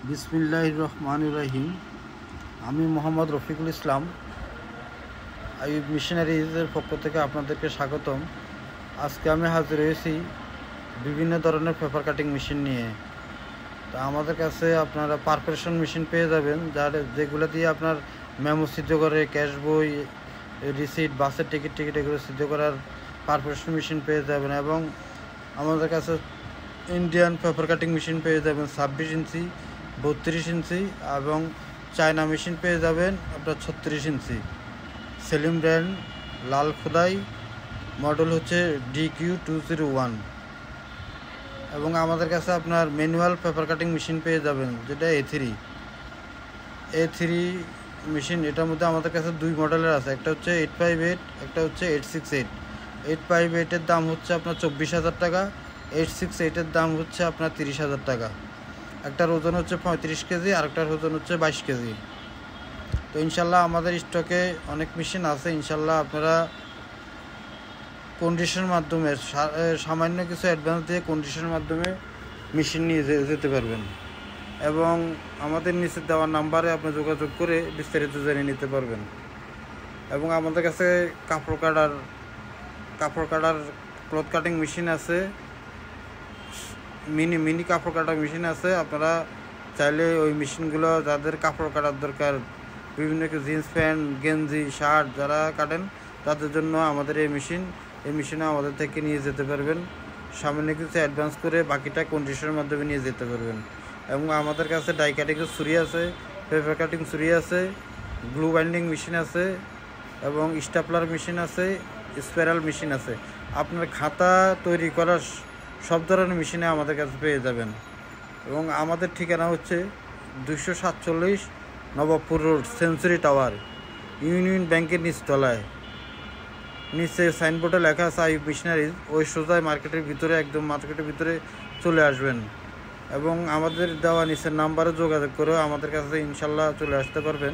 বিসমিল্লাহির রহমানির রহিম। আমি মোহাম্মদ রফিকুল ইসলাম। আইয়ুব মিশনারিজের পক্ষ থেকে আপনাদেরকে স্বাগতম। আজকে আমি হাজির হয়েছি বিভিন্ন ধরনের পেপার কাটিং মেশিন নিয়ে। তা আমাদের কাছে আপনারা পারফেকশন মেশিন পেয়ে যাবেন, যেগুলো দিয়ে আপনার মেমো সিদ্ধ করে, ক্যাশ বই, রিসিট, বাসের টিকিট এগুলো সিদ্ধ করার পারফেকশন মেশিন পেয়ে যাবেন। এবং আমাদের কাছে ইন্ডিয়ান পেপার কাটিং মেশিন পেয়ে যাবেন 26 ইঞ্চি, 32 ইঞ্চি এবং চায়না মেশিন পেয়ে যাবেন আপনার 36 ইঞ্চি। সেলিম ব্র্যান্ড, লাল খোদাই, মডেল হচ্ছে DQ201। এবং আমাদের কাছে আপনার ম্যানুয়াল পেপার কাটিং মেশিন পেয়ে যাবেন, যেটা A3 মেশিন। এটার মধ্যে আমাদের কাছে দুই মডেলের আছে, একটা হচ্ছে 858, একটা হচ্ছে 868। 858-এর দাম হচ্ছে আপনার 24,000 টাকা, 868-এর দাম হচ্ছে আপনার 30,000 টাকা। একটার ওজন হচ্ছে 35 কেজি, আরেকটার ওজন হচ্ছে 22 কেজি। তো ইনশাল্লাহ আমাদের স্টকে অনেক মেশিন আছে। ইনশাল্লাহ আপনারা কন্ডিশনের মাধ্যমে, সামান্য কিছু অ্যাডভান্স দিয়ে কন্ডিশনের মাধ্যমে মেশিন নিয়ে যেতে পারবেন। এবং আমাদের নিচে দেওয়া নাম্বারে আপনি যোগাযোগ করে বিস্তারিত জেনে নিতে পারবেন। এবং আমাদের কাছে কাপড় কাটার ক্লথ কাটিং মেশিন আছে, মিনি কাপড় কাটার মেশিন আছে। আপনারা চাইলে ওই মেশিনগুলো, যাদের কাপড় কাটার দরকার, বিভিন্ন জিন্স প্যান্ট, গেঞ্জি, শার্ট যারা কাটেন, তাদের জন্য আমাদের এই মেশিনে আমাদের থেকে নিয়ে যেতে পারবেন। সামান্য কিছু অ্যাডভান্স করে বাকিটা কন্ডিশনের মাধ্যমে নিয়ে যেতে পারবেন। এবং আমাদের কাছে ডাই কাটিংয়ের ছুরি আছে, পেপার কাটিং ছুরি আছে, গ্লু বাইন্ডিং মেশিন আছে, এবং স্টাপলার মেশিন আছে, স্পাইরাল মেশিন আছে। আপনার খাতা তৈরি করার সব ধরনের মেশিনে আমাদের কাছে পেয়ে যাবেন। এবং আমাদের ঠিকানা হচ্ছে 247 Nawabpur road, century tower, union ব্যাংকের নিচতলায়। নিচে সাইনবোর্ডে লেখা আছে আইয়ুব মিশনারিজ। ওই সোজায় মার্কেটের ভিতরে চলে আসবেন। এবং আমাদের দেওয়া নিচের নাম্বারে যোগাযোগ করেও আমাদের কাছে ইনশাল্লাহ চলে আসতে পারবেন।